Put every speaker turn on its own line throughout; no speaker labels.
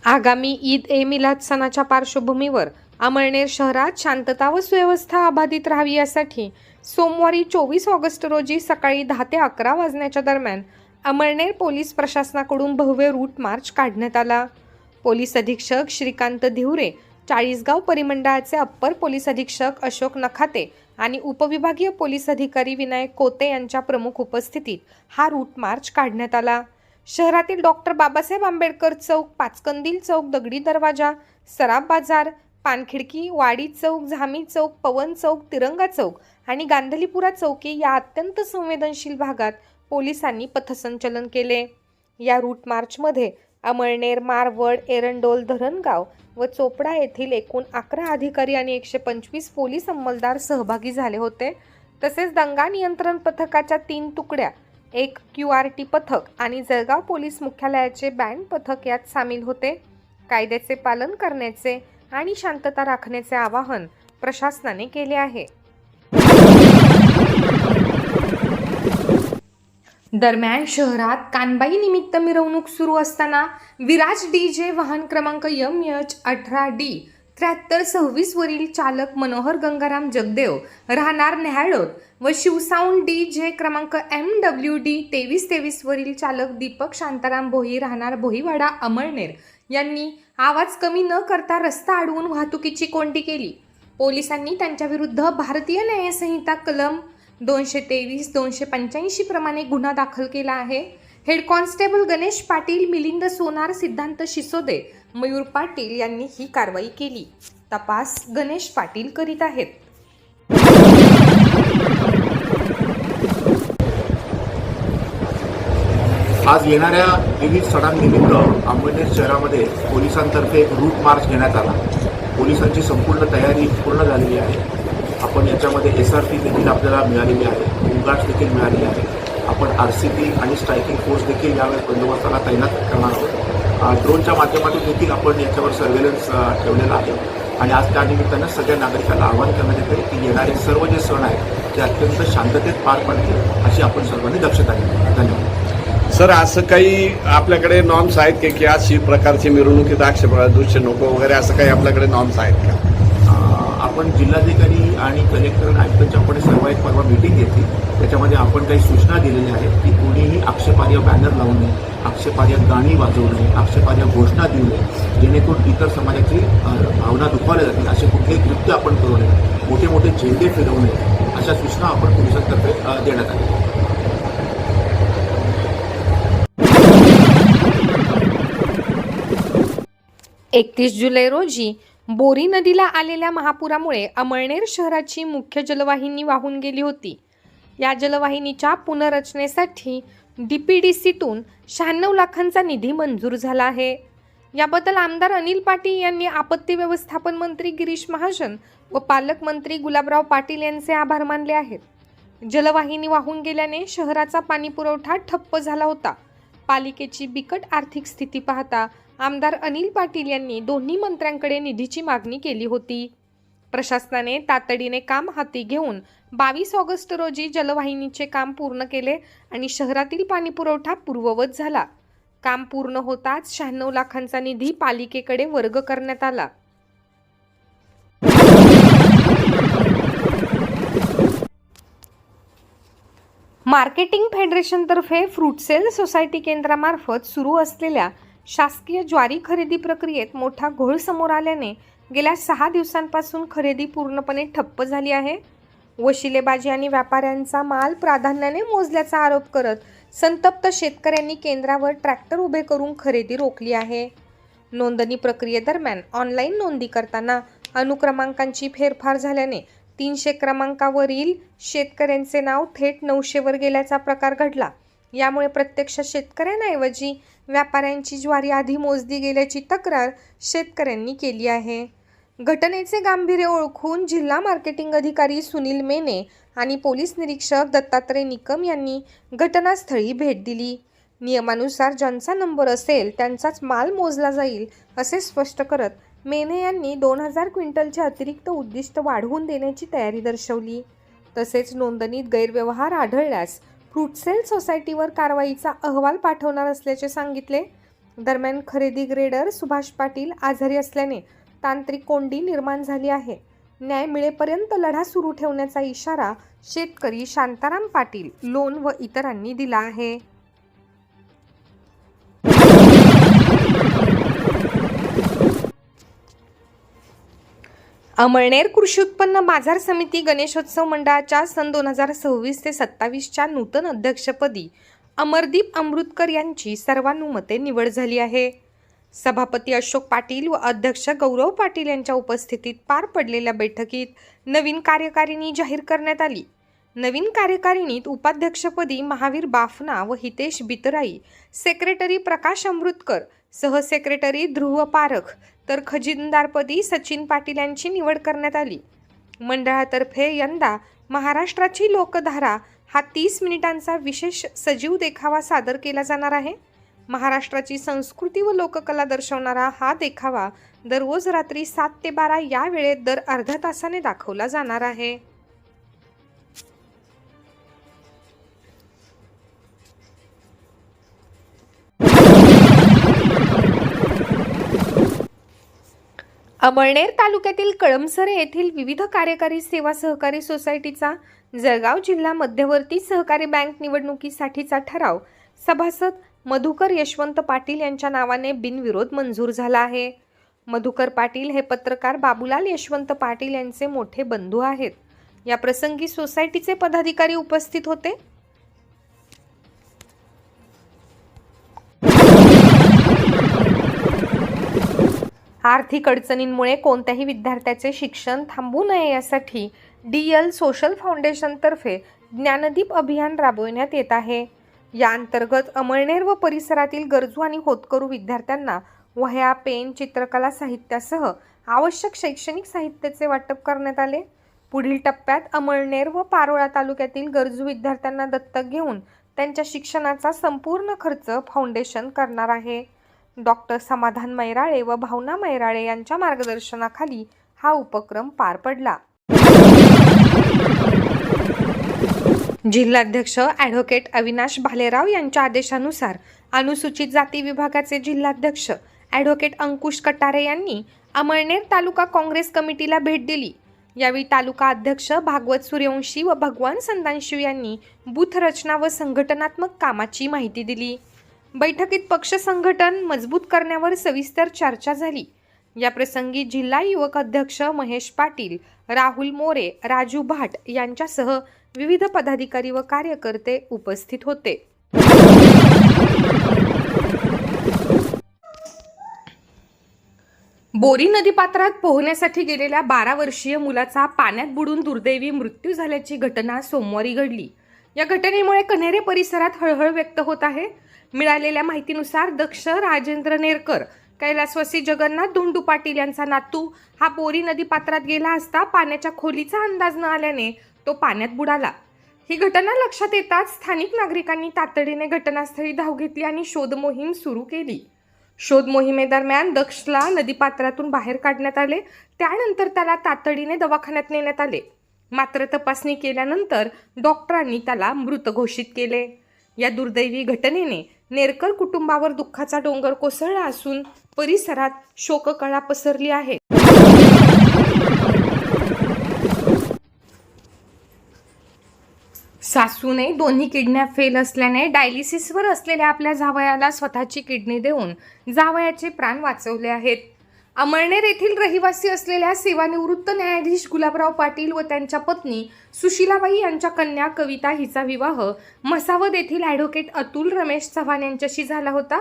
आगामी ईद ए मिलाद सणाच्या पार्श्वभूमीवर अमळनेर शहरात शांतता व सुव्यवस्था अबाधित राहावी यासाठी सोमवारी 24 ऑगस्ट रोजी सकाळी 10 ते 11 वाजण्याच्या दरम्यान अमळनेर पोलीस प्रशासनाकडून भव्य रूट मार्च काढण्यात आला। पोलीस अधीक्षक श्रीकांत धिवरे, चाळीसगाव परिमंडळाचे अप्पर पोलीस अधीक्षक अशोक नखाते आणि उपविभागीय पोलीस अधिकारी विनायक कोते यांच्या प्रमुख उपस्थितीत हा रूट मार्च काढण्यात आला। शहरातील डॉक्टर बाबासाहेब आंबेडकर चौक, पाचकंदील चौक, दगडी दरवाजा, सराफ बाजार, पानखिडकी, वाडी चौक, झामी चौक, पवन चौक, तिरंगा चौक आणि गांधलीपुरा चौकी या अत्यंत संवेदनशील भागात पोलिसांनी पथसंचलन केले। या रूट मार्चमध्ये अमळनेर, मारवड, एरंडोल, धरणगाव व चोपडा येथील एकूण 11 अधिकारी आणि 125 पोलीस अंमलदार सहभागी झाले होते। तसेच दंगा नियंत्रण पथकाच्या 3 तुकड्या, एक QRT पथक आणि जळगाव पोलीस मुख्यालयाचे बँड पथक यात सामील होते। कायद्याचे पालन करण्याचे आणि शांतता राखण्याचे आवाहन प्रशासनाने केले आहे। दरम्यान शहरात कानबाई निमित्त मिरवणूक सुरू असताना विराज DJ वाहन क्रमांक MH18D 7326 वरील चालक मनोहर गंगाराम जगदेव राहणार न्याहाळोद व शिवसाऊंड DJ क्रमांक MWD 2323 वरील चालक दीपक शांताराम भोई राहणार भोईवाडा अमळनेर यांनी आवाज कमी न करता रस्ता अडवून वाहतुकीची कोंडी केली। पोलिसांनी त्यांच्या विरुद्ध भारतीय न्यायसंहिता कलम 223, 285 प्रमाणे गुन्हा दाखल केला आहे। हेड कॉन्स्टेबल गणेश पाटील, मिलिंद सोनार, सिद्धांत शिसोदे, मयूर पाटील यांनी ही कारवाई केली। तपास गणेश पाटील करीत आहेत।
आज येणाऱ्या विविध सणांनिमित्त अमळनेर शहरामध्ये पोलिसांतर्फे एक रूट मार्च घेण्यात आला। पोलिसांची संपूर्ण तयारी पूर्ण झालेली आहे। आपण याच्यामध्ये SRP देखील आपल्याला मिळालेली आहे, होमगार्ड्स देखील मिळालेली आहे। आपण RCP आणि स्ट्रायकिंग फोर्स देखील यावेळेस बंदोबस्ताला तैनात करणार आहोत। ड्रोनच्या माध्यमातून देखील आपण याच्यावर सर्व्हेलन्स ठेवलेला आहे आणि आज त्या निमित्तानं सगळ्या नागरिकांना आवाहन करण्यात येते की येणारे सर्व जे सण आहेत ते अत्यंत शांततेत पार पडतील अशी आपण सर्वांनी दक्षता घ्यावी। धन्यवाद।
सर, असं काही आपल्याकडे नॉर्म्स आहेत की अशी प्रकारची मिरवणुकीत आक्षेप दृश्य नको वगैरे असं काही आपल्याकडे नॉर्म्स आहेत का?
आपण जिल्हाधिकारी आणि कलेक्टर आयुक्तांची आपण सर्व एक परवा मीटिंग घेतली। त्याच्यामध्ये आपण काही सूचना दिलेल्या आहेत की कोणीही आक्षेपार्ह बॅनर लावू नये, आक्षेपार्ह गाणी वाजवू नये, आक्षेपार्ह घोषणा देऊ नये, जेणेकरून इतर समाजाची भावना दुखावल्या जातील असे कुठलेही कृत्य आपण करू नये, मोठे मोठे झेंडे फिरवू नये अशा सूचना आपण पोलिसांतर्फे देण्यात आल्या।
31 जुलै रोजी बोरी नदीला आलेल्या महापुरामुळे अमळनेर शहराची मुख्य जलवाहिनी वाहून गेली होती। या जलवाहिनीच्या पुनर्रचनेसाठी DPDCतून 96 लाखांचा निधी मंजूर झाला आहे। याबद्दल आमदार अनिल पाटील यांनी आपत्ती व्यवस्थापन मंत्री गिरीश महाजन व पालकमंत्री गुलाबराव पाटील यांचे आभार मानले आहेत। जलवाहिनी वाहून गेल्याने शहराचा पाणीपुरवठा ठप्प झाला होता। पालिकेची बिकट आर्थिक स्थिती पाहता आमदार अनिल पाटील यांनी दोन्ही मंत्र्यांकडे निधीची मागणी केली होती। प्रशासनाने तातडीने काम हाती घेऊन 22 ऑगस्ट रोजी जलवाहिनीचे काम पूर्ण केले आणि शहरातील पाणीपुरवठा पूर्ववत झाला। काम पूर्ण होताच 96 लाखांचा निधी पालिकेकडे वर्ग करण्यात आला। मार्केटिंग फेडरेशनतर्फे फ्रूट सेल सोसायटी केंद्रामार्फत सुरू असलेल्या शासकीय ज्वारी खरेदी प्रक्रियेत मोठा घोळ समोर आल्याने गेल्या 6 दिवसांपासून खरेदी पूर्णपणे ठप्प झाली आहे। वशिलेबाजी आणि व्यापाऱ्यांचा माल प्राधान्याने मोजल्याचा आरोप करत संतप्त शेतकऱ्यांनी केंद्रावर ट्रॅक्टर उभे करून खरेदी रोखली आहे। नोंदणी प्रक्रियेदरम्यान ऑनलाईन नोंदी करताना अनुक्रमांकांची फेरफार झाल्याने 300 क्रमांकावरील शेतकऱ्यांचे नाव थेट 900 वर गेल्याचा प्रकार घडला। यामुळे प्रत्यक्ष शेतकऱ्यांऐवजी व्यापाऱ्यांची ज्वारी आधी मोजली गेल्याची तक्रार शेतकऱ्यांनी केली आहे। घटनेचे गांभीर्य ओळखून जिल्हा मार्केटिंग अधिकारी सुनील मेने आणि पोलीस निरीक्षक दत्तात्रय निकम यांनी घटनास्थळी भेट दिली। नियमानुसार ज्यांचा नंबर असेल त्यांचाच माल मोजला जाईल असे स्पष्ट करत मेने यांनी 2000 क्विंटलचे अतिरिक्त उद्दिष्ट वाढवून देण्याची तयारी दर्शवली। तसेच नोंदणीत गैरव्यवहार आढळल्यास फ्रूट सेल सोसायटीवर कारवाईचा अहवाल पाठवणार असल्याचे सांगितले। दरम्यान खरेदी ग्रेडर सुभाष पाटील आजारी असल्याने तांत्रिक कोंडी निर्माण झाली आहे. न्याय मिळेपर्यंत लढा सुरू ठेवण्याचा इशारा शेतकरी शांताराम पाटील, लोण व इतरांनी दिला आहे. अमळनेर कृषी उत्पन्न बाजार समिती गणेशोत्सव मंडळाच्या सन 2026 ते 27च्या नूतन अध्यक्षपदी अमरदीप अमृतकर यांची सर्वानुमते निवड झाली आहे. सभापती अशोक पाटील व अध्यक्ष गौरव पाटील यांच्या उपस्थितीत पार पडलेल्या बैठकीत नवीन कार्यकारिणी जाहीर करण्यात आली. नवीन कार्यकारिणीत उपाध्यक्षपदी महावीर बाफना व हितेश बितराई, सेक्रेटरी प्रकाश अमृतकर, सहसेक्रेटरी ध्रुव पारख तर खजिनदारपदी सचिन पाटील यांची निवड करण्यात आली. मंडळातर्फे यंदा महाराष्ट्राची लोकधारा हा 30 मिनिटांचा विशेष सजीव देखावा सादर केला जाणार आहे. महाराष्ट्राची संस्कृती व लोककला दर्शवणारा हा देखावा दररोज रात्री 7 ते 12 या वेळेत दर अर्ध्या तासाने दाखवला जाणार आहे. अमळनेर तालुक्यातील कळमसरे येथील विविध कार्यकारी सेवा सहकारी सोसायटीचा जळगाव जिल्हा मध्यवर्ती सहकारी बँक निवडणुकीसाठीचा ठराव सभासद मधुकर यशवंत पाटील यांच्या नावाने बिनविरोध मंजूर झाला आहे. मधुकर पाटील हे पत्रकार बाबूलाल यशवंत पाटील यांचे मोठे बंधू आहेत. या प्रसंगी सोसायटीचे पदाधिकारी उपस्थित होते. आर्थिक अडचणींमुळे कोणत्याही विद्यार्थ्याचे शिक्षण थांबू नये यासाठी DL सोशल फाउंडेशनतर्फे ज्ञानदीप अभियान राबविण्यात येत आहे. या अंतर्गत अमळनेर व परिसरातील गरजू आणि होतकरू विद्यार्थ्यांना वह्या, पेन, चित्रकला साहित्यासह आवश्यक शैक्षणिक साहित्याचे वाटप करण्यात आले. पुढील टप्प्यात अमळनेर व पारोळा तालुक्यातील गरजू विद्यार्थ्यांना दत्तक घेऊन त्यांच्या शिक्षणाचा संपूर्ण खर्च फाउंडेशन करणार आहे. डॉक्टर समाधान मैराळे व भावना मैराळे यांच्या मार्गदर्शनाखाली हा उपक्रम पार पडला. जिल्हाध्यक्ष ॲडव्होकेट अविनाश भालेराव यांच्या आदेशानुसार अनुसूचित जाती विभागाचे जिल्हाध्यक्ष ॲडव्होकेट अंकुश कटारे यांनी अमळनेर तालुका काँग्रेस कमिटीला भेट दिली. यावेळी तालुका अध्यक्ष भागवत सूर्यवंशी व भगवान संदानशिव यांनी बूथ रचना व संघटनात्मक कामाची माहिती दिली. बैठकीत पक्ष संघटन मजबूत करण्यावर सविस्तर चर्चा झाली. या प्रसंगी जिल्हा युवक अध्यक्ष महेश पाटील, राहुल मोरे, राजू भाट यांच्यासह विविध पदाधिकारी व कार्यकर्ते उपस्थित होते. बोरी नदीपात्रात पोहण्यासाठी गेलेल्या 12 वर्षीय मुलाचा पाण्यात बुडून दुर्दैवी मृत्यू झाल्याची घटना सोमवारी घडली. या घटनेमुळे कन्हेरे परिसरात हळहळ व्यक्त होत आहे. मिळालेल्या माहितीनुसार दक्ष राजेंद्र नेरकर, कैलासवासी जगन्नाथ धोंडू पाटील यांचा नातू हा बोरी नदीपात्रात गेला असता पाण्याच्या खोलीचा अंदाज न आल्याने तो पाण्यात बुडाला. ही घटना लक्षात येताच स्थानिक नागरिकांनी तातडीने घटनास्थळी धाव घेतली आणि शोध मोहीम सुरू केली. शोध मोहिमेदरम्यान दक्षला नदीपात्रातून बाहेर काढण्यात आले. त्यानंतर त्याला तातडीने दवाखान्यात नेण्यात आले. मात्र तपासणी केल्यानंतर डॉक्टरांनी त्याला मृत घोषित केले. या दुर्दैवी घटनेने नेरकर कुटुंबावर दुःखाचा डोंगर कोसळला असून परिसरात शोककळा पसरली आहे. सासूने दोन्ही किडन्या फेल असल्याने डायलिसिसवर असलेल्या आपल्या जावयाला स्वतःची किडनी देऊन जावयाचे प्राण वाचवले आहेत. अमळनेर येथील रहिवासी असलेल्या सेवानिवृत्त न्यायाधीश गुलाबराव पाटील व त्यांच्या पत्नी सुशीलाबाई यांच्या कन्या कविता हिचा विवाह म्हसावद येथील ॲडव्होकेट अतुल रमेश चव्हाण यांच्याशी झाला होता.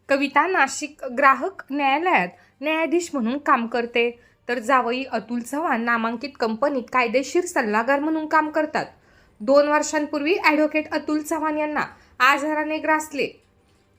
कविता नाशिक ग्राहक न्यायालयात न्यायाधीश म्हणून काम करते, तर जावई अतुल चव्हाण नामांकित कंपनीत कायदेशीर सल्लागार म्हणून काम करतात. 2 वर्षांपूर्वी ॲडव्होकेट अतुल चव्हाण यांना आजाराने ग्रासले.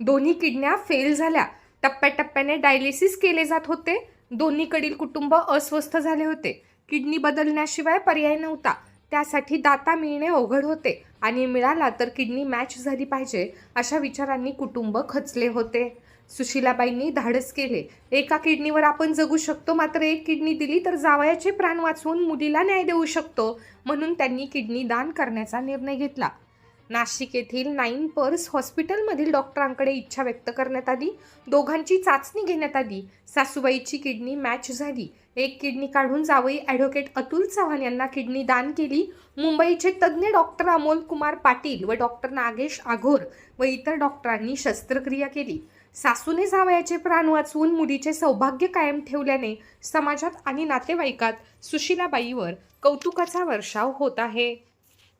दोन्ही किडन्या फेल झाल्या. टप्प्याटप्प्याने डायलिसिस केले जात होते. दोन्हीकडील कुटुंब अस्वस्थ झाले होते. किडनी बदलण्याशिवाय पर्याय नव्हता. त्यासाठी दाता मिळणे अवघड होते आणि मिळाला तर किडनी मॅच झाली पाहिजे अशा विचारांनी कुटुंब खचले होते. सुशीलाबाईंनी धाडस केले. एका किडनीवर आपण जगू शकतो, मात्र एक किडनी दिली तर जावयाचे प्राण वाचवून मुलीला न्याय देऊ शकतो, म्हणून त्यांनी किडनी दान करण्याचा निर्णय घेतला. नाशिक येथील 9 पर्स हॉस्पिटलमधील डॉक्टरांकडे इच्छा व्यक्त करण्यात आली. दोघांची चाचणी घेण्यात आली. सासूबाईची किडनी मॅच झाली. एक किडनी काढून जावई ॲडव्होकेट अतुल चव्हाण यांना किडनी दान केली. मुंबईचे तज्ज्ञ डॉक्टर अमोल कुमार पाटील व डॉक्टर नागेश आघोर व इतर डॉक्टरांनी शस्त्रक्रिया केली. सासूने जावयाचे प्राण वाचवून मुलीचे सौभाग्य कायम ठेवल्याने समाजात आणि नातेवाईकात सुशीलाबाईवर कौतुकाचा वर्षाव होत आहे.